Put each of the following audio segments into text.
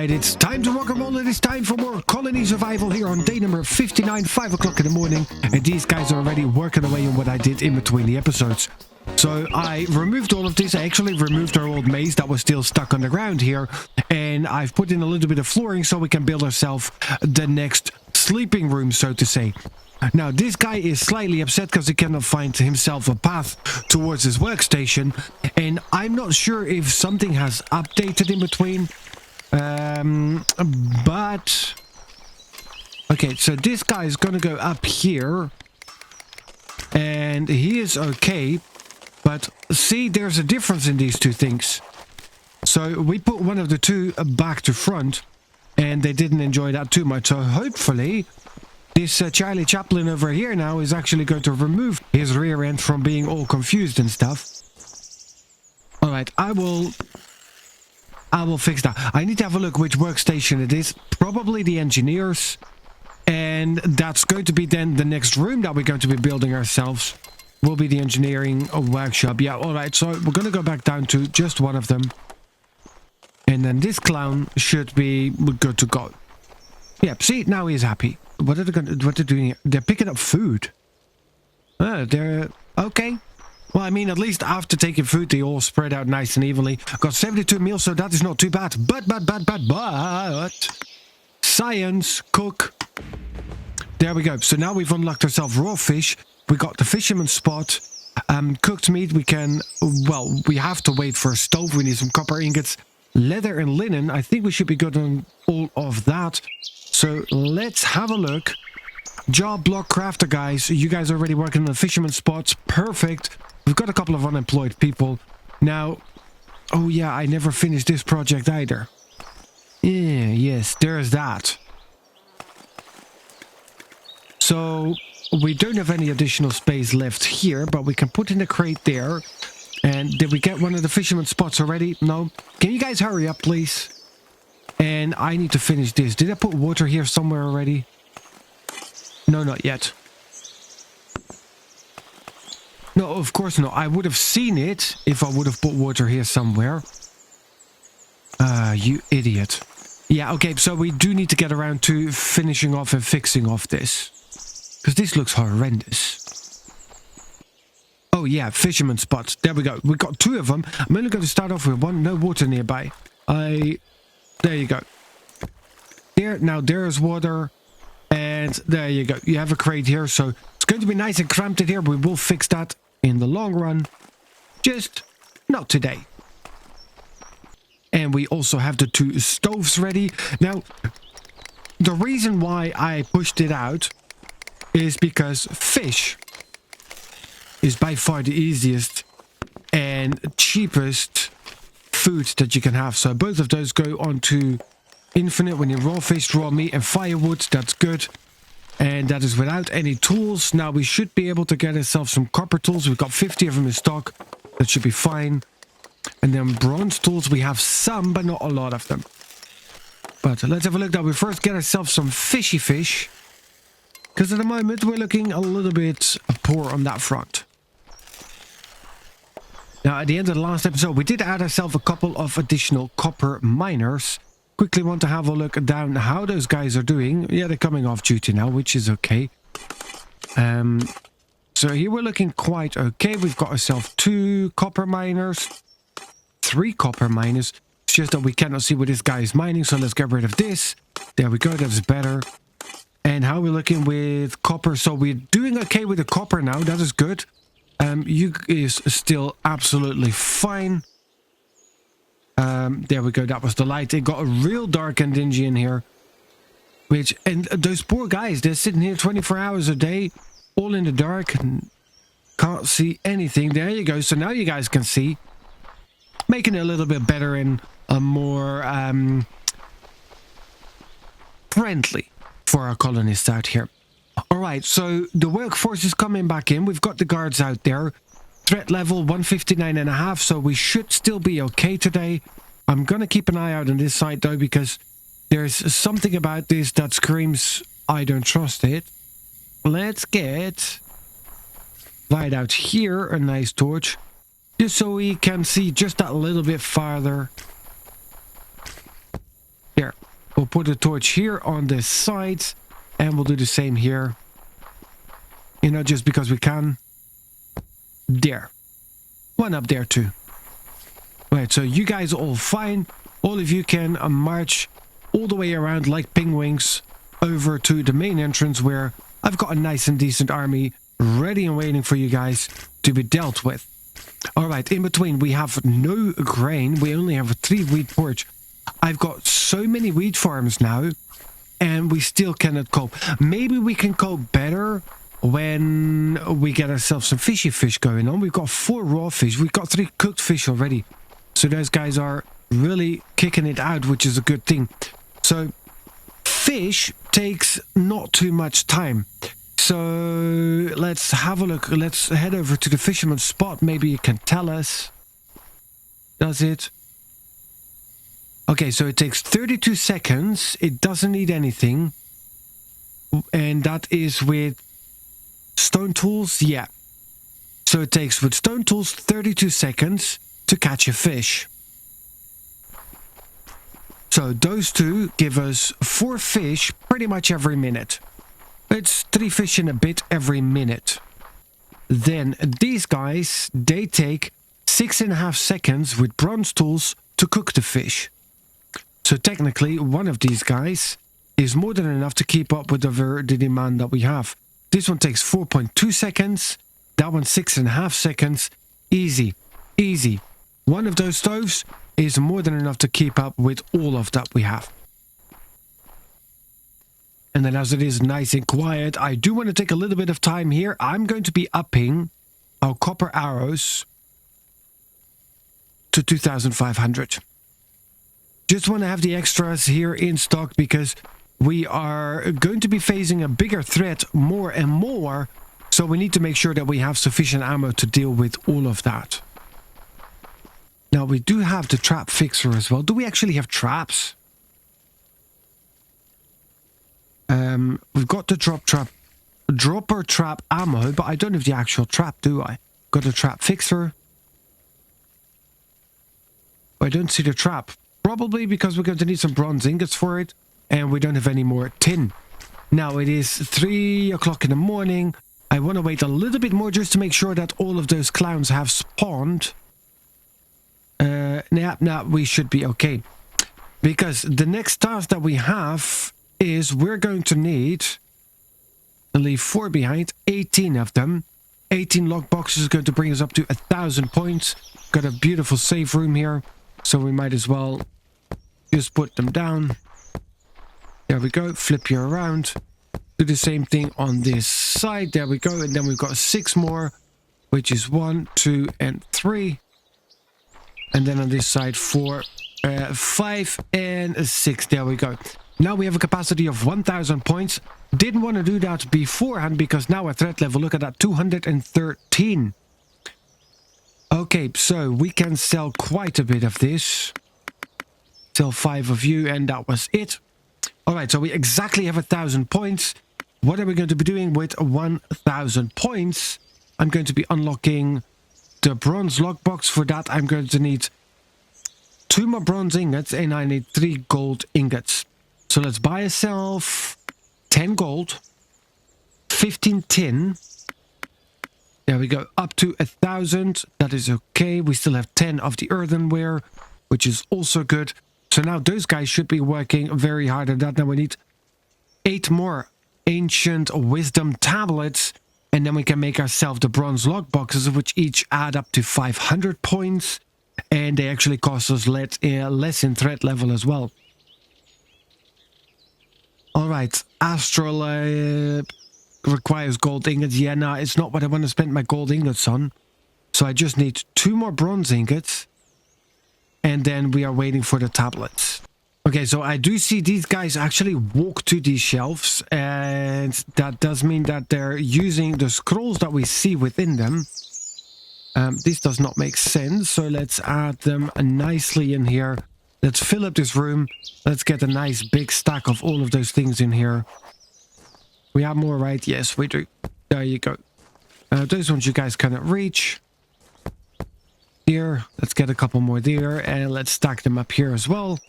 Alright, it's time to rock and roll. It is time for more colony survival here on day number 59, 5 o'clock in the morning. And these guys are already working away on what I did in between the episodes. So I removed all of this. I actually removed our old maze that was still stuck on the ground here. And I've put in a little bit of flooring so we can build ourselves the next sleeping room, so to say. Now, this guy is slightly upset because he cannot find himself a path towards his workstation. And I'm not sure if something has updated in between. But... Okay, so this guy is going to go up here. And he is okay. But see, there's a difference in these two things. So we put one of the two back to front. And they didn't enjoy that too much. So hopefully... This Charlie Chaplin over here now is actually going to remove his rear end from being all confused and stuff. Alright, I will fix that. I need to have a look which workstation it is. Probably the engineers. And that's going to be then the next room that we're going to be building ourselves. Will be the engineering workshop. Yeah, alright, so we're going to go back down to just one of them. And then this clown should be good to go. Yep, see, now he's happy. What are they doing here? They're picking up food. They're... Okay. Well, I mean, at least after taking food, they all spread out nice and evenly. Got 72 meals, so that is not too bad. But... Science, cook. There we go. So now we've unlocked ourselves raw fish. We got the fisherman's spot. Cooked meat, we can... Well, we have to wait for a stove. We need some copper ingots. Leather and linen. I think we should be good on all of that. So let's have a look. Job block crafter, guys. You guys are already working on the fisherman spots. Perfect. We've got a couple of unemployed people. Now, oh yeah, I never finished this project either. Yeah, yes, there's that. So we don't have any additional space left here, but we can put in a crate there. And did we get one of the fisherman spots already? No. Can you guys hurry up, please? And I need to finish this. Did I put water here somewhere already? No, not yet. No, of course not. I would have seen it if I would have put water here somewhere. You idiot. Yeah, okay, so we do need to get around to finishing off and fixing off this. Because this looks horrendous. Oh yeah, fisherman spots. There we go. We got two of them. I'm only going to start off with one. No water nearby. There you go. There, now there's water. And there you go. You have a crate here. So it's going to be nice and cramped in here. We will fix that in the long run. Just not today. And we also have the two stoves ready. Now, the reason why I pushed it out is because fish is by far the easiest and cheapest food that you can have. So both of those go on to infinite when you raw fish, raw meat and firewood. That's good. And that is without any tools. Now we should be able to get ourselves some copper tools. We've got 50 of them in stock. That should be fine. And then bronze tools, we have some, but not a lot of them. But let's have a look now. We first get ourselves some fishy fish. Because at the moment we're looking a little bit poor on that front. Now, at the end of the last episode, we did add ourselves a couple of additional copper miners. Quickly want to have a look down how those guys are doing. Yeah, they're coming off duty now, which is okay. So here we're looking quite okay. We've got ourselves 2 copper miners, 3 copper miners. It's just that we cannot see what this guy is mining, so let's get rid of this. There we go, that's better. And how we're looking with copper. So we're doing okay with the copper now. That is good. You is still absolutely fine. There we go. That was the light. It got a real dark and dingy in here. And those poor guys, they're sitting here 24 hours a day, all in the dark, and can't see anything. There you go. So now you guys can see. Making it a little bit better and a more friendly for our colonists out here. Alright, so the workforce is coming back in. We've got the guards out there. Threat level 159.5, so we should still be okay today. I'm gonna keep an eye out on this side though, because there's something about this that screams I don't trust it. Let's get right out here a nice torch. Just so we can see just that little bit farther. Here, We'll put a torch here on this side, and we'll do the same here. You know, just because we can. There. One up there too. Right, so you guys are all fine. All of you can march all the way around like penguins over to the main entrance, where I've got a nice and decent army ready and waiting for you guys to be dealt with. Alright, in between we have no grain. We only have a 3 wheat porch. I've got so many wheat farms now, and we still cannot cope. Maybe we can cope better when we get ourselves some fishy fish going on. We've got 4 raw fish. We've got 3 cooked fish already. So those guys are really kicking it out, which is a good thing. So fish takes not too much time. So let's have a look. Let's head over to the fisherman's spot. Maybe you can tell us. Does it? Okay, so it takes 32 seconds. It doesn't need anything. And that is with stone tools? Yeah. So it takes with stone tools 32 seconds to catch a fish. So those two give us 4 fish pretty much every minute. It's 3 fish in a bit every minute. Then these guys, they take 6.5 seconds with bronze tools to cook the fish. So technically, one of these guys is more than enough to keep up with the demand that we have. This one takes 4.2 seconds. That one 6.5 seconds. Easy. Easy. One of those stoves is more than enough to keep up with all of that we have. And then as it is nice and quiet, I do want to take a little bit of time here. I'm going to be upping our copper arrows to 2,500. Just want to have the extras here in stock because we are going to be facing a bigger threat more and more. So we need to make sure that we have sufficient ammo to deal with all of that. Now we do have the trap fixer as well. Do we actually have traps? We've got the dropper trap ammo, but I don't have the actual trap, do I? Got a trap fixer. I don't see the trap. Probably because we're going to need some bronze ingots for it, and we don't have any more tin. Now it is 3 o'clock in the morning. I want to wait a little bit more just to make sure that all of those clowns have spawned. Nah, we should be okay. Because the next task that we have is we're going to need to leave 4 behind, 18 of them. 18 lock boxes is going to bring us up to 1,000 points. Got a beautiful save room here, so we might as well just put them down. There we go. Flip you around. Do the same thing on this side. There we go. And then we've got 6 more, which is 1, 2, and 3. And then on this side, 4, 5, and 6. There we go. Now we have a capacity of 1,000 points. Didn't want to do that beforehand because now our threat level, look at that, 213. Okay, so we can sell quite a bit of this. Sell 5 of you, and that was it. Alright, so we exactly have 1,000 points. What are we going to be doing with 1,000 points? I'm going to be unlocking the bronze lockbox. For that, I'm going to need 2 more bronze ingots, and I need 3 gold ingots. So let's buy ourselves 10 gold, 15 tin. There we go, up to 1,000. That is okay. We still have 10 of the earthenware, which is also good. So now those guys should be working very hard on that. Now we need 8 more ancient wisdom tablets, and then we can make ourselves the bronze lockboxes, which each add up to 500 points, and they actually cost us less in threat level as well. Alright, astral requires gold ingots. Yeah, no, it's not what I want to spend my gold ingots on. So I just need 2 more bronze ingots, and then we are waiting for the tablets. Okay, so I do see these guys actually walk to these shelves, and that does mean that they're using the scrolls that we see within them. This does not make sense, so let's add them nicely in here. Let's fill up this room. Let's get a nice big stack of all of those things in here. We have more, right? Yes, we do. There you go. Those ones you guys cannot reach. Here, let's get a couple more there, and let's stack them up here as well.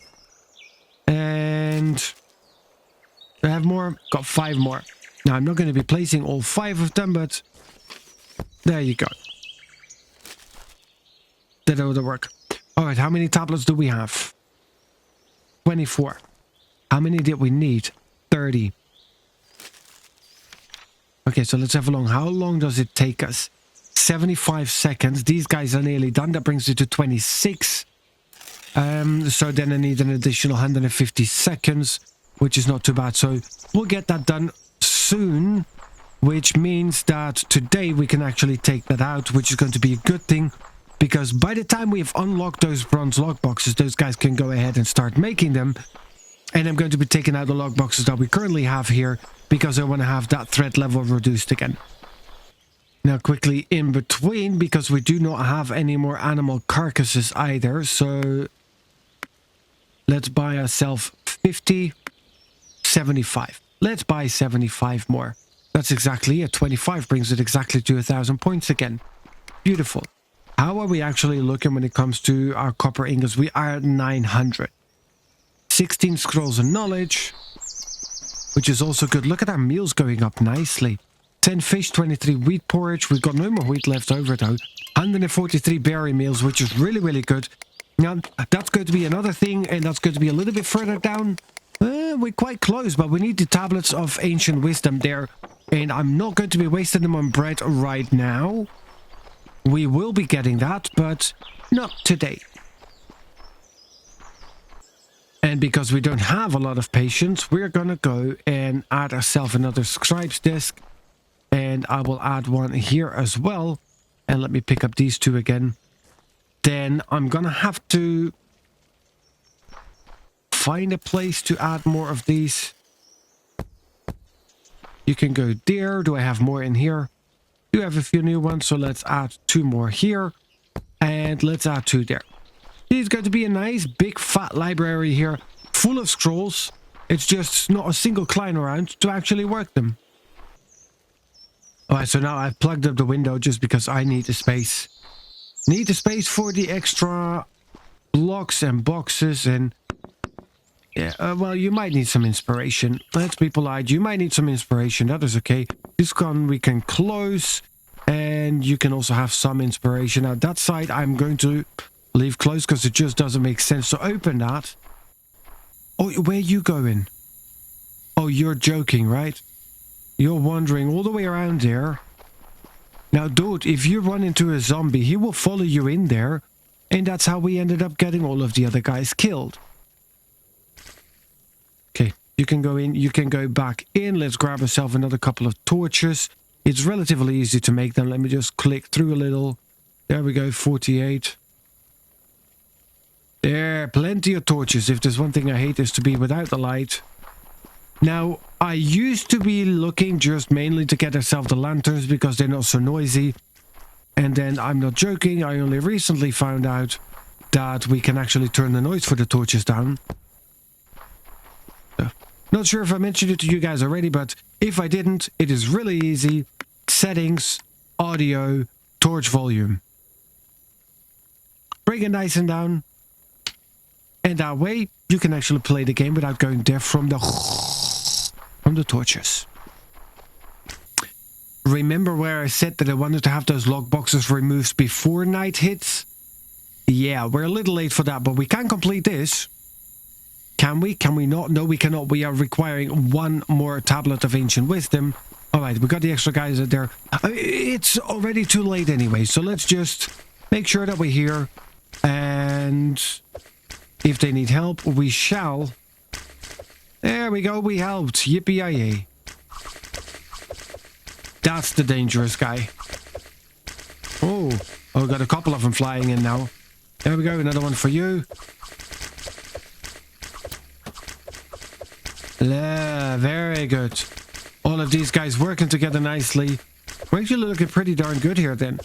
And I have more. Got 5 more. Now, I'm not going to be placing all 5 of them, but there you go. That ought to work. All right, how many tablets do we have? 24. How many did we need? 30. Okay, so let's have a look. How long does it take us? 75 seconds. These guys are nearly done. That brings it to 26. So then I need an additional 150 seconds, which is not too bad. So we'll get that done soon, which means that today we can actually take that out, which is going to be a good thing, because by the time we've unlocked those bronze lockboxes, those guys can go ahead and start making them. And I'm going to be taking out the lockboxes that we currently have here, because I want to have that threat level reduced again. Now quickly in between, because we do not have any more animal carcasses either, so let's buy ourselves 50, 75. Let's buy 75 more. That's exactly it. 25 brings it exactly to 1,000 points again. Beautiful. How are we actually looking when it comes to our copper ingots? We are at 900. 16 scrolls of knowledge, which is also good. Look at our meals going up nicely. 10 fish, 23 wheat porridge. We've got no more wheat left over though. 143 berry meals, which is really, really good. Now, that's going to be another thing, and that's going to be a little bit further down. We're quite close, but we need the tablets of ancient wisdom there. And I'm not going to be wasting them on bread right now. We will be getting that, but not today. And because we don't have a lot of patience, we're going to go and add ourselves another scribe's desk. And I will add one here as well. And let me pick up these 2 again. Then I'm going to have to find a place to add more of these. You can go there. Do I have more in here? Do have a few new ones, so let's add 2 more here. And let's add 2 there. It's going to be a nice big fat library here, full of scrolls. It's just not a single client around to actually work them. Alright, so now I've plugged up the window just because I need the space. Need the space for the extra blocks and boxes and... Yeah, well, you might need some inspiration. Let's be polite. You might need some inspiration. That is okay. This one we can close. And you can also have some inspiration. Now, that side I'm going to leave closed because it just doesn't make sense to open that. Oh, where are you going? Oh, you're joking, right? You're wandering all the way around there. Now, dude, if you run into a zombie, he will follow you in there. And that's how we ended up getting all of the other guys killed. Okay, you can go in, you can go back in. Let's grab ourselves another couple of torches. It's relatively easy to make them. Let me just click through a little. There we go, 48. There, plenty of torches. If there's one thing I hate is to be without the light. Now, I used to be looking just mainly to get ourselves the lanterns because they're not so noisy. And then, I'm not joking, I only recently found out that we can actually turn the noise for the torches down. Not sure if I mentioned it to you guys already, but if I didn't, it is really easy. Settings, audio, torch volume. Bring it nice and down. And that way, you can actually play the game without going deaf from the torches. Remember where I said that I wanted to have those lock boxes removed before night hits? Yeah, we're a little late for that, but we can complete this. Can we? Can we not? No, we cannot. We are requiring 1 more tablet of ancient wisdom. Alright, we got the extra guys out there. It's already too late anyway, so let's just make sure that we're here. And if they need help, we shall. There we go, we helped. Yippee-yi-yay. That's the dangerous guy. Oh, we got a couple of them flying in now. There we go, another one for you. Yeah, very good. All of these guys working together nicely. We're actually looking pretty darn good here then.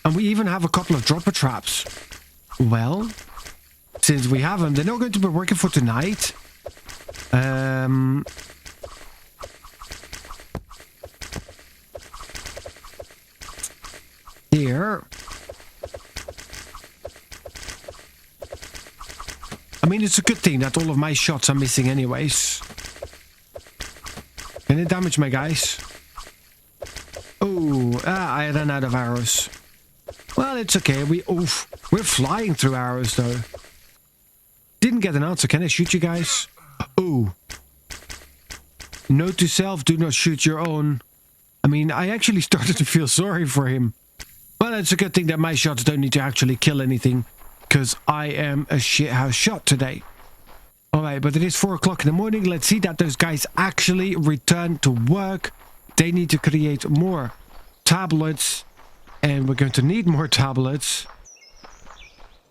And we even have a couple of dropper traps. Well, since we have them, they're not going to be working for tonight. Here. I mean, it's a good thing that all of my shots are missing anyways. Can it damage my guys? Oh, I ran out of arrows. Well, it's okay. We're flying through arrows, though. Didn't get an answer. Can I shoot you guys? Oh. Note to self, do not shoot your own. I mean, I actually started to feel sorry for him. Well, it's a good thing that my shots don't need to actually kill anything, because I am a shithouse shot today. Alright, but it is 4 o'clock in the morning. Let's see that those guys actually return to work. They need to create more tablets. And we're going to need more tablets.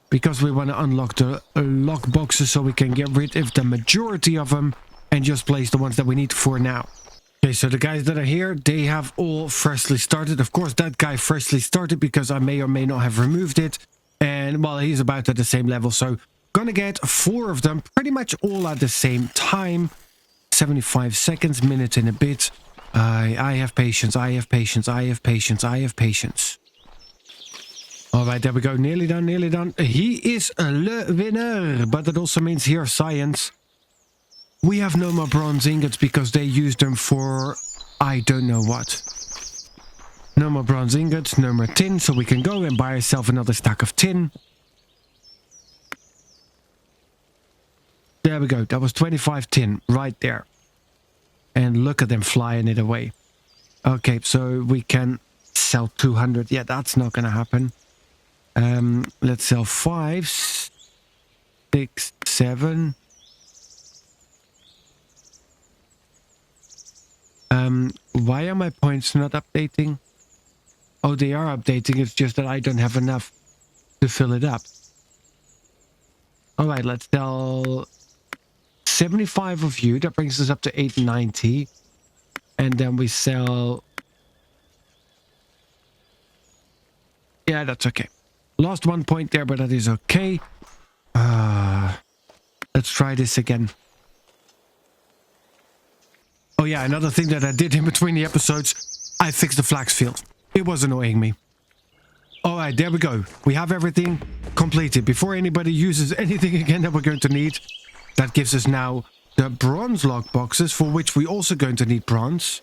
Because we want to unlock the lock boxes so we can get rid of the majority of them. And just place the ones that we need for now. Okay, so the guys that are here, they have all freshly started. Of course, that guy freshly started because I may or may not have removed it. And, well, he's about at the same level. So, gonna get 4 of them pretty much all at the same time. 75 seconds, minute and a bit. I have patience, I have patience, I have patience, I have patience. Alright, there we go. Nearly done, nearly done. He is le winner. But that also means here, science. We have no more bronze ingots because they used them for I don't know what. No more bronze ingots, no more tin, so we can go and buy ourselves another stack of tin. There we go. That was 25 tin right there. And look at them flying it away. Okay, so we can sell 200. Yeah, that's not going to happen. Let's sell 5, 6, 7. Why are my points not updating? Oh, they are updating. It's just that I don't have enough to fill it up. Alright, let's sell 75 of you. That brings us up to 890. And then we sell... Yeah, that's okay. Lost 1 point there, but that is okay. Let's try this again. Oh yeah, another thing that I did in between the episodes, I fixed the flax field. It was annoying me. Alright, there we go. We have everything completed. Before anybody uses anything again that we're going to need, that gives us now the bronze lock boxes, for which we're also going to need bronze.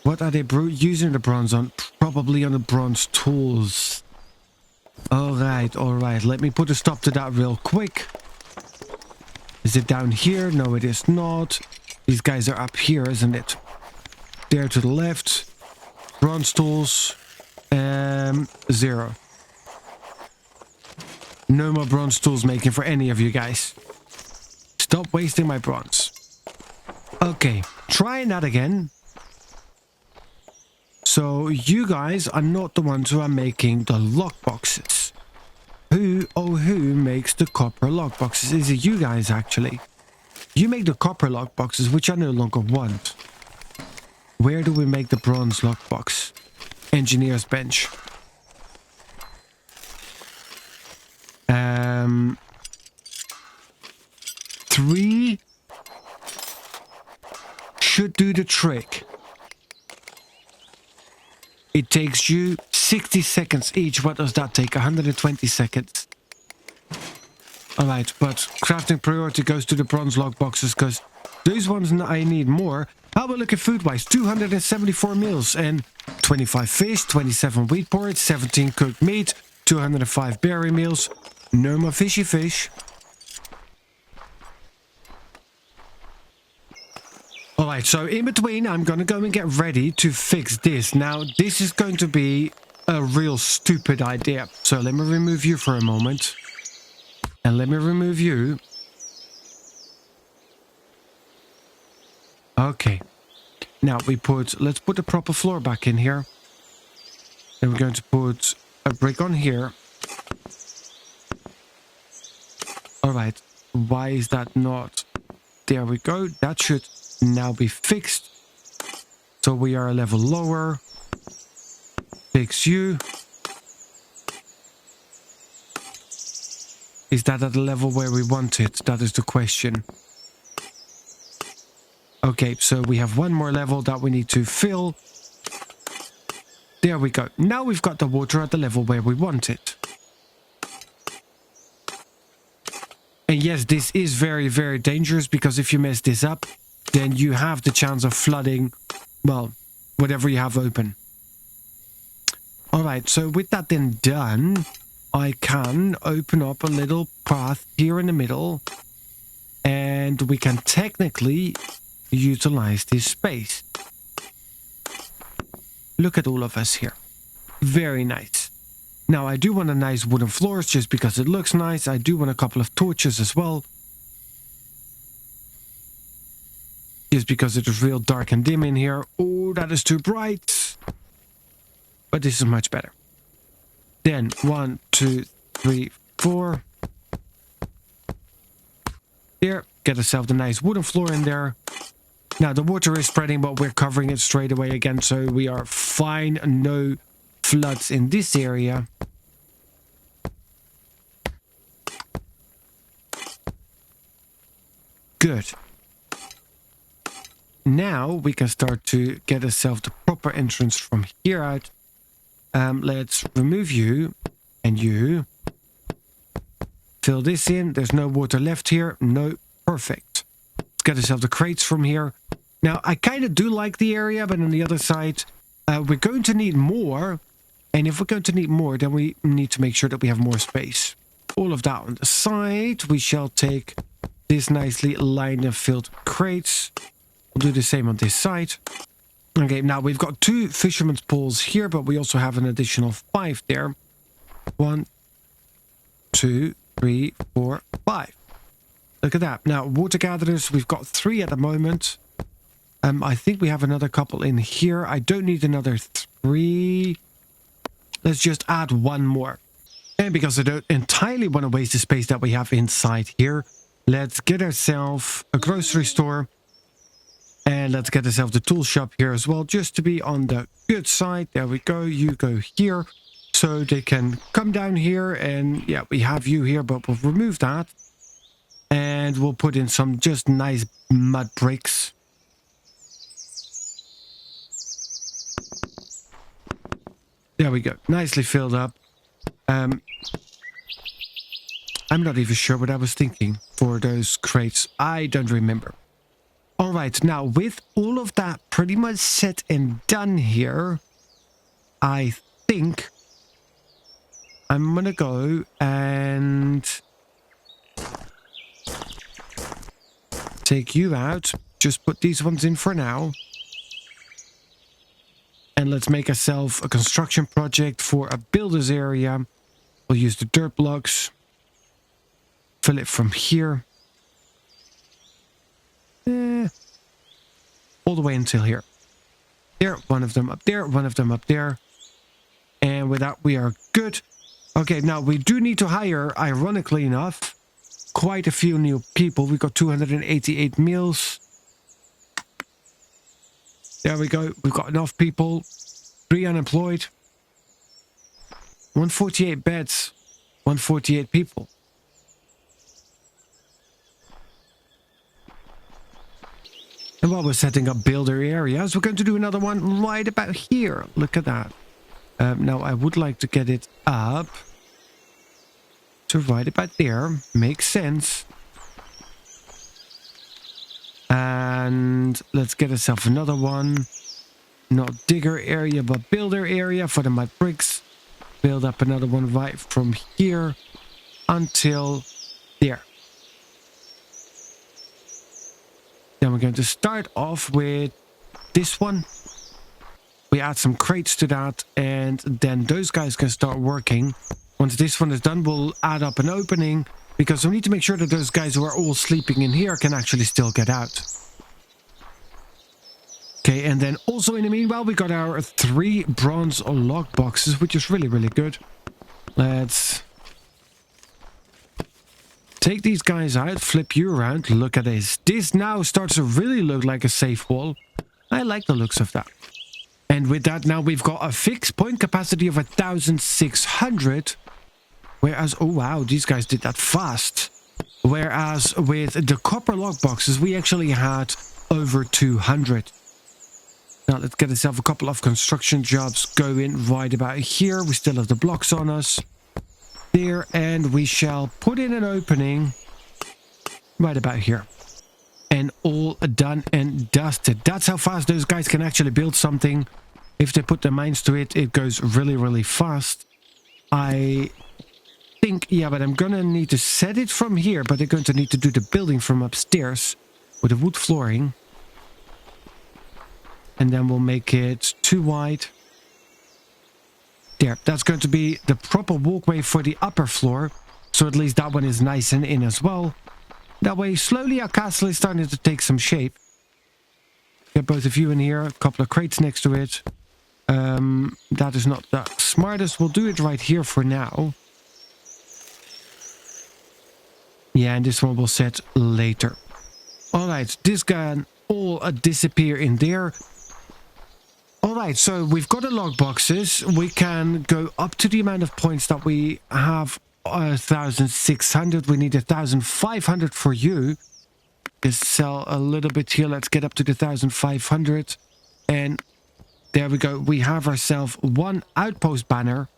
What are they using the bronze on? Probably on the bronze tools. Alright, alright. Let me put a stop to that real quick. Is it down here? No, it is not. These guys are up here, isn't it? There to the left. Bronze tools. 0. No more bronze tools making for any of you guys. Stop wasting my bronze. Okay, trying that again. So you guys are not the ones who are making the lock boxes. Who makes the copper lock boxes? Is it you guys actually? You make the copper lock boxes, which I no longer want. Where do we make the bronze lock box? Engineer's bench. 3 should do the trick. It takes you 60 seconds each. What does that take? 120 seconds. Alright, but crafting priority goes to the bronze lock boxes because those ones I need more. How about look at food-wise? 274 meals and 25 fish, 27 wheat porridge, 17 cooked meat, 205 berry meals. No more fishy fish. Alright, so in between I'm gonna go and get ready to fix this. Now, this is going to be a real stupid idea. So let me remove you for a moment. And let me remove you. Okay. Now let's put the proper floor back in here. Then we're going to put a brick on here. Alright. Why is that not? There we go. That should now be fixed. So we are a level lower. Fix you. Is that at the level where we want it? That is the question. Okay, so we have one more level that we need to fill. There we go. Now we've got the water at the level where we want it. And yes, this is very, very dangerous, because if you mess this up, then you have the chance of flooding, well, whatever you have open. Alright, so with that then done, I can open up a little path here in the middle, and we can technically utilize this space. Look at all of us here. Very nice. Now, I do want a nice wooden floors just because it looks nice. I do want a couple of torches as well, just because it is real dark and dim in here. Oh, that is too bright. But this is much better. Then 1, 2, 3, 4. There, get ourselves a nice wooden floor in there. Now the water is spreading, but we're covering it straight away again, so we are fine. No floods in this area. Good. Now we can start to get ourselves the proper entrance from here out. Let's remove you and you. Fill this in. There's no water left here. No. Perfect. Let's get ourselves the crates from here. Now, I kind of do like the area, but on the other side, we're going to need more. And if we're going to need more, then we need to make sure that we have more space. All of that on the side. We shall take this nicely lined and filled crates. We'll do the same on this side. Okay, now we've got 2 fisherman's poles here, but we also have an additional 5 there. 1, 2, 3, 4, 5. Look at that. Now, water gatherers, we've got 3 at the moment. I think we have another couple in here. I don't need another 3. Let's just add 1 more. And because I don't entirely want to waste the space that we have inside here, let's get ourselves a grocery store. And let's get ourselves the tool shop here as well, just to be on the good side. There we go. You go here. So they can come down here, and yeah, we have you here, but we'll remove that. And we'll put in some just nice mud bricks. There we go. Nicely filled up. I'm not even sure what I was thinking for those crates. I don't remember. All right, now with all of that pretty much set and done here, I think I'm gonna go and take you out. Just put these ones in for now. And let's make ourselves a construction project for a builder's area. We'll use the dirt blocks. Fill it from here. All the way until here. There, one of them up there, one of them up there. And with that, we are good. Okay, now we do need to hire, ironically enough, quite a few new people. We got 288 meals. There we go. We've got enough people. 3 unemployed. 148 beds. 148 people. And while we're setting up builder areas, we're going to do another one right about here. Look at that. Now, I would like to get it up to right about there. Makes sense. And let's get ourselves another one. Not digger area, but builder area for the mud bricks. Build up another one right from here until there. Then we're going to start off with this one. We add some crates to that, and then those guys can start working. Once this one is done, we'll add up an opening, because we need to make sure that those guys who are all sleeping in here can actually still get out. Okay, and then also in the meanwhile, we got our 3 bronze lock boxes, which is really, really good. Let's take these guys out, flip you around. Look at this. This now starts to really look like a safe wall. I like the looks of that. And with that, now we've got a fixed point capacity of 1,600. Whereas, oh wow, these guys did that fast. Whereas with the copper lock boxes, we actually had over 200. Now let's get ourselves a couple of construction jobs going right about here. We still have the blocks on us. There, and we shall put in an opening right about here. And all done and dusted. That's how fast those guys can actually build something. If they put their minds to it, it goes really, really fast. I think, yeah, but I'm gonna need to set it from here, but they're going to need to do the building from upstairs with the wood flooring. And then we'll make it too wide. There, that's going to be the proper walkway for the upper floor. So at least that one is nice and in as well. That way, slowly our castle is starting to take some shape. Get both of you in here, a couple of crates next to it. That is not the smartest. We'll do it right here for now. Yeah, and this one will set later. Alright, this can all disappear in there. Alright, so we've got the log boxes. We can go up to the amount of points that we have. 1,600. We need 1,500 for you. Just sell a little bit here. Let's get up to the 1,500. And there we go. We have ourselves one outpost banner.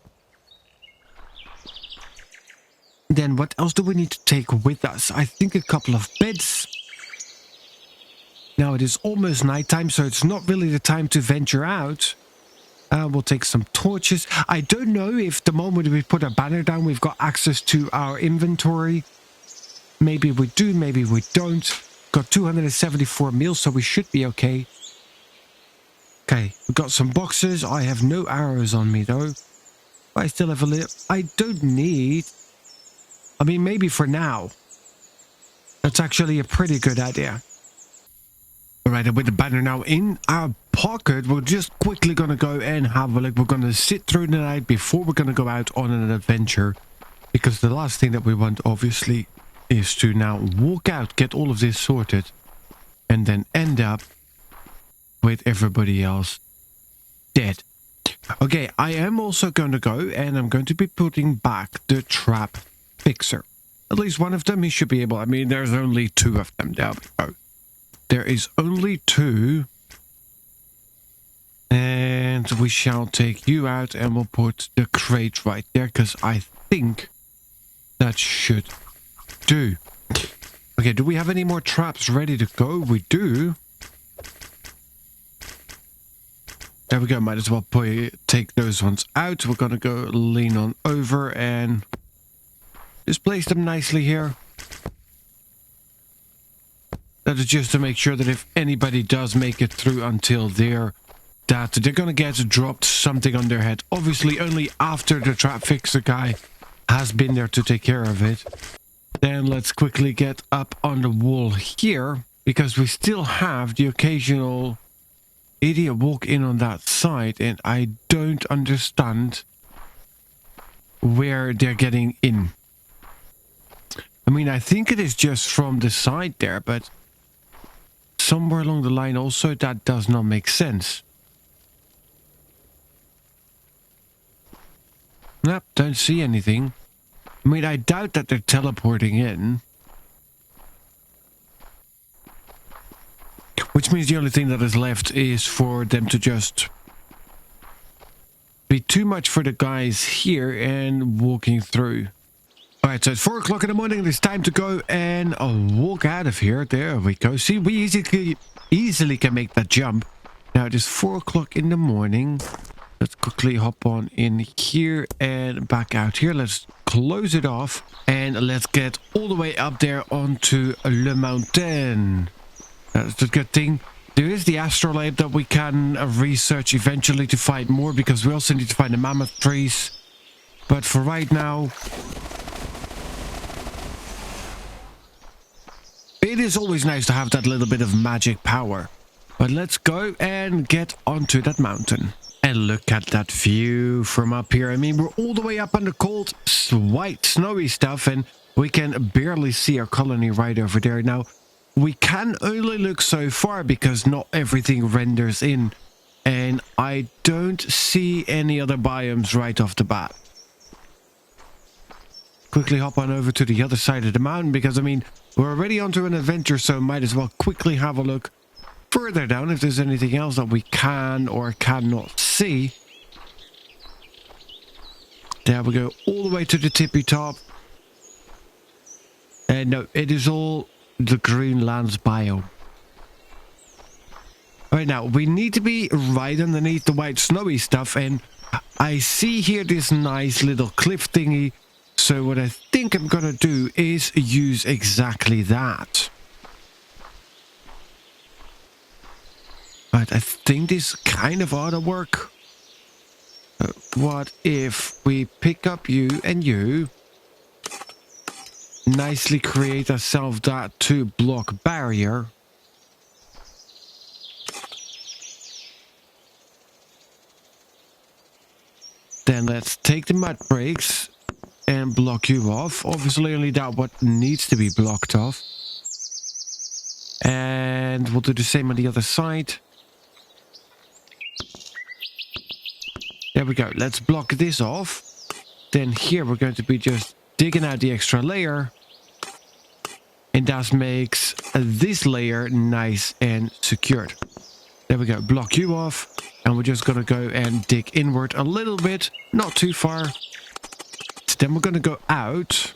Then what else do we need to take with us? I think a couple of beds. Now it is almost nighttime, so it's not really the time to venture out. We'll take some torches. I don't know if the moment we put a banner down, we've got access to our inventory. Maybe we do, maybe we don't. Got 274 meals, so we should be okay. Okay, we got some boxes. I have no arrows on me, though. I still have a little... I don't need... I mean, maybe for now. That's actually a pretty good idea. Alright, and with the banner now in our pocket, we're just quickly going to go and have a look. We're going to sit through the night before we're going to go out on an adventure. Because the last thing that we want, obviously, is to now walk out, get all of this sorted, and then end up with everybody else dead. Okay, I am also going to go, and I'm going to be putting back the trap fixer. At least one of them, he should be able... I mean, there's only two of them. There we go. There is only two. And we shall take you out and we'll put the crate right there, because I think that should do. Okay, do we have any more traps ready to go? We do. There we go. Might as well take those ones out. We're going to go lean on over and just place them nicely here. That is just to make sure that if anybody does make it through until there, that they're going to get dropped something on their head. Obviously, only after the trap fixer guy has been there to take care of it. Then let's quickly get up on the wall here, because we still have the occasional idiot walk in on that side, and I don't understand where they're getting in. I mean, I think it is just from the side there, but somewhere along the line also that does not make sense. Nope, don't see anything. I mean, I doubt that they're teleporting in. Which means the only thing that is left is for them to just be too much for the guys here and walking through. Alright, so it's 4 o'clock in the morning. It's time to go and walk out of here. There we go. See, we easily can make that jump. Now it is 4 o'clock in the morning. Let's quickly hop on in here and back out here. Let's close it off and let's get all the way up there onto Le Mountain. That's the good thing. There is the astrolabe that we can research eventually to find more, because we also need to find the mammoth trees. But for right now, it is always nice to have that little bit of magic power. But let's go and get onto that mountain. And look at that view from up here. I mean, we're all the way up on the cold, white, snowy stuff, and we can barely see our colony right over there. Now, we can only look so far because not everything renders in. And I don't see any other biomes right off the bat. Quickly hop on over to the other side of the mountain, because, I mean, we're already onto an adventure, so might as well quickly have a look further down if there's anything else that we can or cannot see. There we go, all the way to the tippy top. And no, it is all the Greenlands biome. Right now, we need to be right underneath the white snowy stuff, and I see here this nice little cliff thingy. So what I think I'm gonna do is use exactly that. But I think this kind of ought to work. What if we pick up you and you? Nicely create ourselves that 2-block barrier. Then let's take the mud breaks and block you off. Obviously only that what needs to be blocked off. And we'll do the same on the other side. There we go. Let's block this off. Then here we're going to be just digging out the extra layer. And that makes this layer nice and secured. There we go. Block you off. And we're just going to go and dig inward a little bit. Not too far. Then we're going to go out.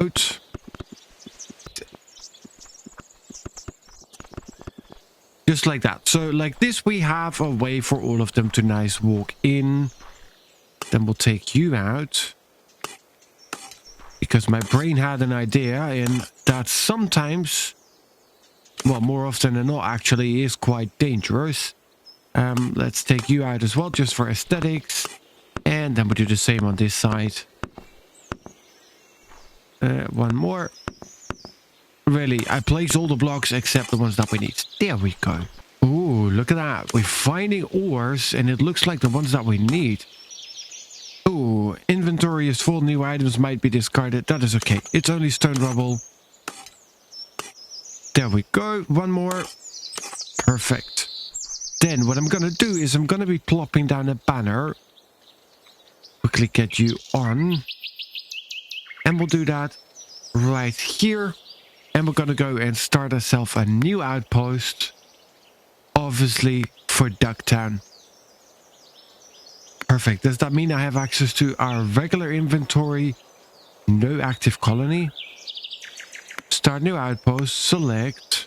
Just like that. So like this we have a way for all of them to nice walk in. Then we'll take you out. Because my brain had an idea and that sometimes, well, more often than not actually is quite dangerous. Let's take you out as well just for aesthetics. And then we'll do the same on this side. One more. Really, I place all the blocks except the ones that we need. There we go. Ooh, look at that. We're finding ores and it looks like the ones that we need. Ooh, inventory is full. New items might be discarded. That is okay. It's only stone rubble. There we go. One more. Perfect. Then what I'm going to do is I'm going to be plopping down a banner. Quickly get you on. And we'll do that right here. And we're going to go and start ourselves a new outpost. Obviously for Ducktown. Perfect. Does that mean I have access to our regular inventory? No active colony. Start new outpost. Select.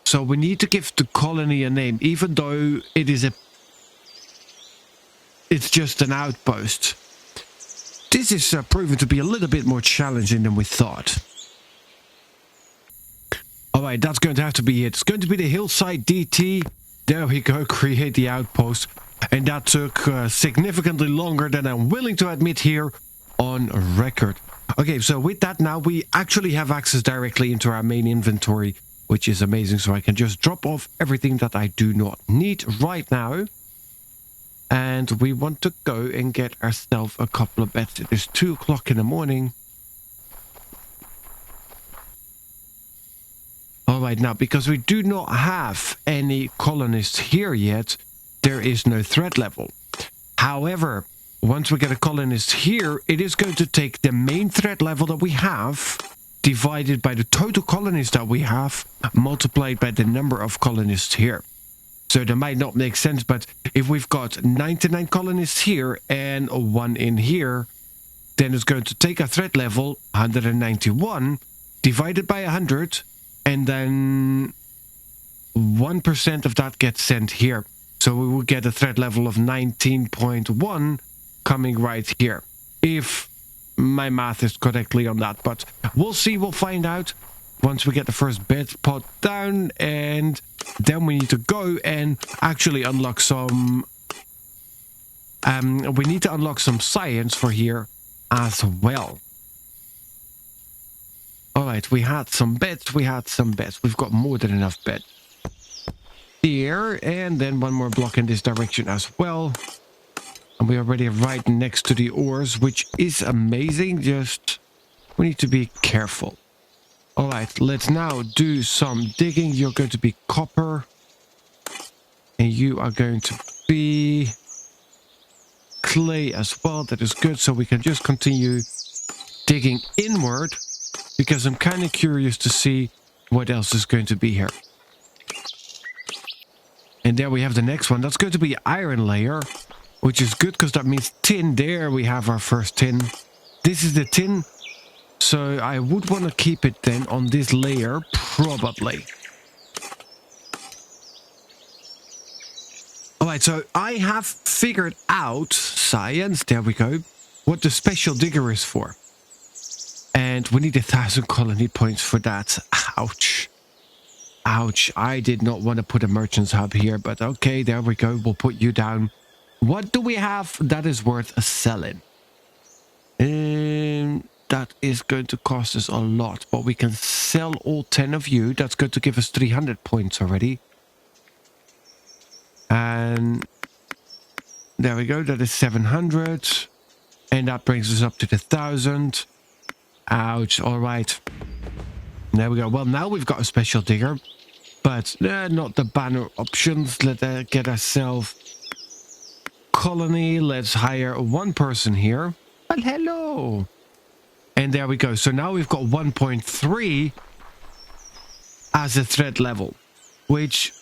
So we need to give the colony a name, even though it's just an outpost. This is proven to be a little bit more challenging than we thought. Alright, that's going to have to be it. It's going to be the hillside DT. There we go, create the outpost. And that took significantly longer than I'm willing to admit here on record. Okay, so with that now, we actually have access directly into our main inventory, which is amazing. So I can just drop off everything that I do not need right now. And we want to go and get ourselves a couple of beds. It is 2 o'clock in the morning. Alright, now, because we do not have any colonists here yet, there is no threat level. However, once we get a colonist here, it is going to take the main threat level that we have, divided by the total colonists that we have, multiplied by the number of colonists here. So that might not make sense, but if we've got 99 colonists here and 1 in here, then it's going to take a threat level, 191, divided by 100, and then 1% of that gets sent here. So we will get a threat level of 19.1 coming right here. If my math is correctly on that. But we'll see, we'll find out once we get the first bed pot down. And then we need to go and actually unlock some... we need to unlock some science for here as well. Alright, we had some beds, We've got more than enough beds. Here, and then one more block in this direction as well. And we're already right next to the ores, which is amazing. Just, we need to be careful. Alright, let's now do some digging. You're going to be copper. And you are going to be clay as well. That is good, so we can just continue digging inward. Because I'm kind of curious to see what else is going to be here. And there we have the next one. That's going to be iron layer. which is good because that means tin. There we have our first tin. This is the tin. So I would want to keep it then on this layer, probably. Alright, so I have figured out, science, there we go, what the special digger is for. And we need 1,000 colony points for that. Ouch. Ouch. I did not want to put a merchant's hub here, but okay, there we go. We'll put you down. What do we have that is worth selling? That is going to cost us a lot, but we can sell all 10 of you. That's going to give us 300 points already. And there we go. That is 700. And that brings us up to the 1,000. Ouch. All right. There we go. Well, now we've got a special digger, but not the banner options. Let's get ourselves colony. Let's hire one person here. Well, hello. And there we go. So now we've got 1.3 as a threat level, which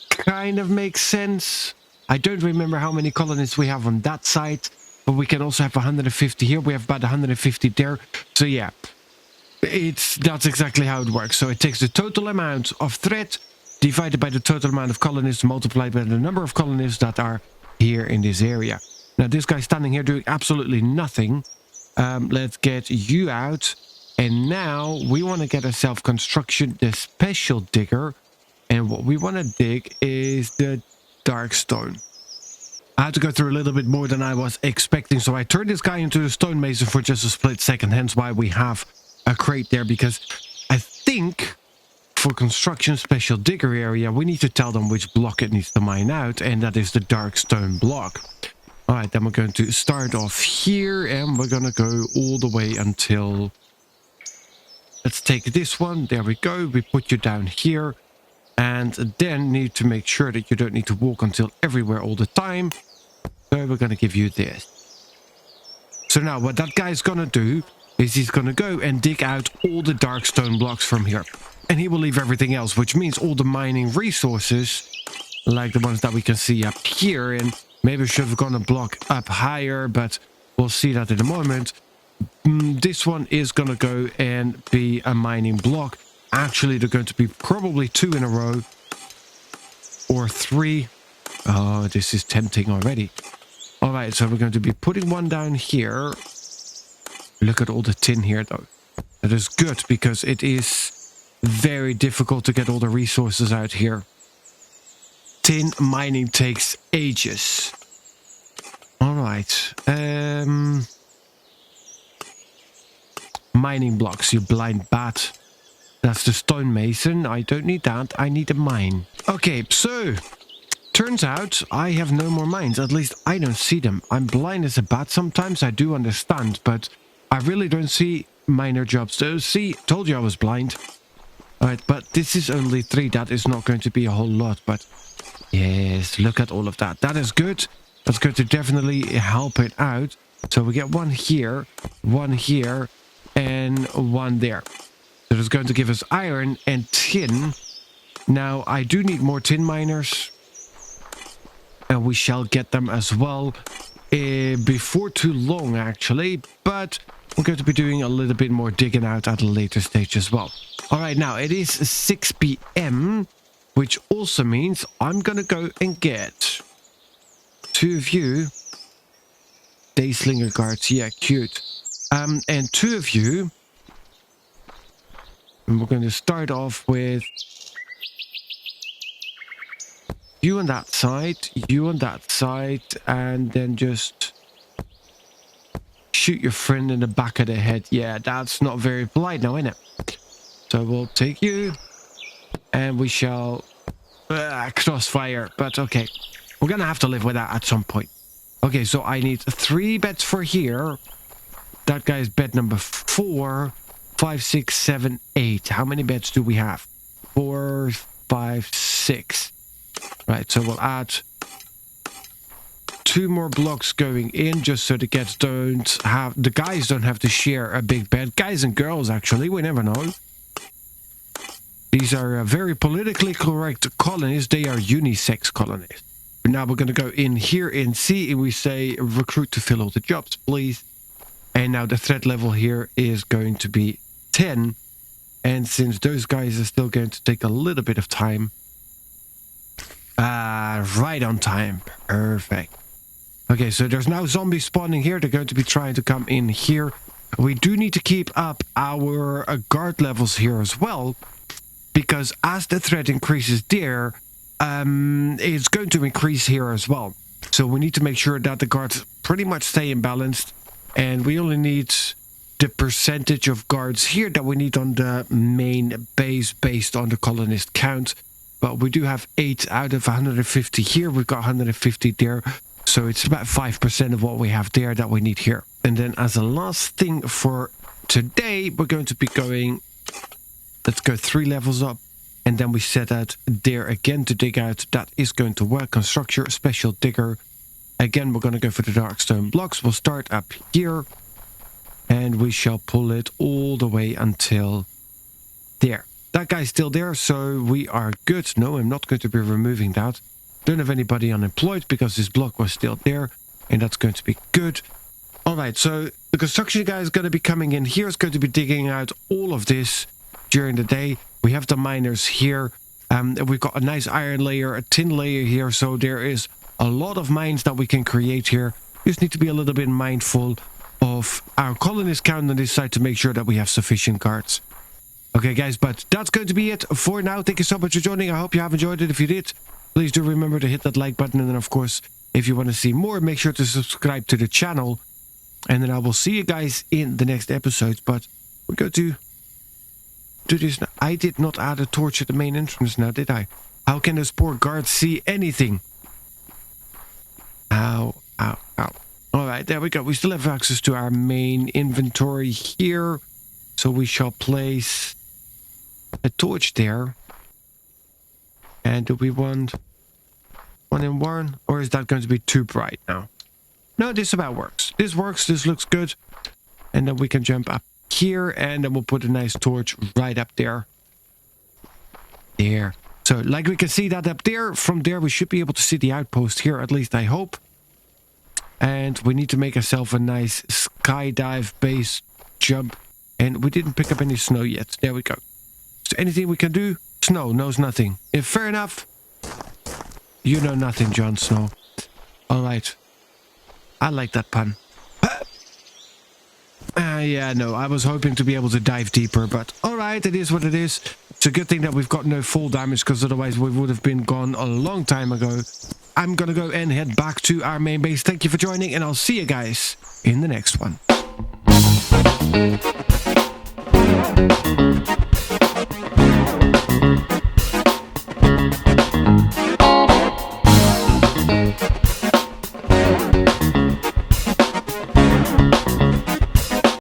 kind of makes sense. I don't remember how many colonists we have on that side, but we can also have 150 here. We have about 150 there. So yeah, that's exactly how it works. So it takes the total amount of threat divided by the total amount of colonists multiplied by the number of colonists that are here in this area. Now this guy's standing here doing absolutely nothing. Let's get you out. And now we want to get ourselves construction, the special digger. And what we want to dig is the dark stone. I had to go through a little bit more than I was expecting. So I turned this guy into a stonemason for just a split second. Hence why we have a crate there. Because I think for construction special digger area, we need to tell them which block it needs to mine out. And that is the dark stone block. All right, then we're going to start off here. And we're going to go all the way until... Let's take this one. There we go. We put you down here. And then need to make sure that you don't need to walk until everywhere all the time. So we're going to give you this. So now what that guy's going to do is he's going to go and dig out all the dark stone blocks from here. And he will leave everything else, which means all the mining resources, like the ones that we can see up here. And maybe we should have gone a block up higher, but we'll see that in a moment. This one is going to go and be a mining block. Actually, they're going to be probably 2 in a row. Or 3. Oh, this is tempting already. Alright, so we're going to be putting one down here. Look at all the tin here, though. That is good, because it is very difficult to get all the resources out here. Tin mining takes ages. Alright. Mining blocks, you blind bat. That's the stonemason. I don't need that. I need a mine. Okay, so... Turns out I have no more mines. At least I don't see them. I'm blind as a bat sometimes. I do understand, but I really don't see miner jobs. See, told you I was blind. Alright, but this is only 3. That is not going to be a whole lot, but... Yes, look at all of that. That is good. That's going to definitely help it out. So we get one here, and one there. So it's going to give us iron and tin. Now, I do need more tin miners. And we shall get them as well before too long, actually. But we're going to be doing a little bit more digging out at a later stage as well. All right, now it is 6 p.m., which also means I'm going to go and get 2 of you. Dayslinger guards, yeah, cute. And 2 of you. And we're going to start off with you on that side, you on that side, and then just shoot your friend in the back of the head. Yeah, that's not very polite now, is it? So we'll take you, and we shall crossfire. But okay, we're going to have to live with that at some point. Okay, so I need 3 beds for here. That guy's bed number 4. 5, 6, 7, 8. How many beds do we have? 4, 5, 6. Right, so we'll add 2 more blocks going in, just so the guys don't have to share a big bed. Guys and girls, actually, we never know. These are very politically correct colonies. They are unisex colonies. Now we're going to go in here in C and we say recruit to fill all the jobs, please. And now the threat level here is going to be 10. And since those guys are still going to take a little bit of time. Right on time. Perfect. Okay, so there's now zombies spawning here. They're going to be trying to come in here. We do need to keep up our guard levels here as well. Because as the threat increases there, it's going to increase here as well. So we need to make sure that the guards pretty much stay imbalanced. And we only need the percentage of guards here that we need on the main base based on the colonist count. But we do have 8 out of 150 here. We've got 150 there. So it's about 5% of what we have there that we need here. And then as a last thing for today, we're going to be going... Let's go 3 levels up. And then we set out there again to dig out. That is going to work. Constructor, special digger. Again, we're going to go for the dark stone blocks. We'll start up here. And we shall pull it all the way until there. That guy's still there, so we are good. No, I'm not going to be removing that. Don't have anybody unemployed because this block was still there. And that's going to be good. Alright, so the construction guy is going to be coming in here. Is going to be digging out all of this during the day. We have the miners here. We've got a nice iron layer, a tin layer here. So there is a lot of mines that we can create here. Just need to be a little bit mindful of our colonist count on this side to make sure that we have sufficient guards. Okay, guys, but that's going to be it for now. Thank you so much for joining. I hope you have enjoyed it. If you did, please do remember to hit that like button. And then, of course, if you want to see more, make sure to subscribe to the channel. And then I will see you guys in the next episodes. But we're going to do this now. I did not add a torch at the main entrance now, did I? How can those poor guards see anything? Ow, ow, ow. Alright, there we go. We still have access to our main inventory here. So we shall place a torch there. And do we want one in one? Or is that going to be too bright now? No, this about works. This works. This looks good. And then we can jump up here. And then we'll put a nice torch right up there. There. So, like we can see that up there. From there, we should be able to see the outpost here. At least I hope. And we need to make ourselves a nice skydive base jump. And we didn't pick up any snow yet. There we go. So anything we can do? Snow knows nothing. If fair enough. You know nothing, Jon Snow. Alright. I like that pun. Yeah, no, I was hoping to be able to dive deeper, but alright, it is what it is. It's a good thing that we've got no fall damage, because otherwise we would have been gone a long time ago. I'm gonna go and head back to our main base. Thank you for joining, and I'll see you guys in the next one.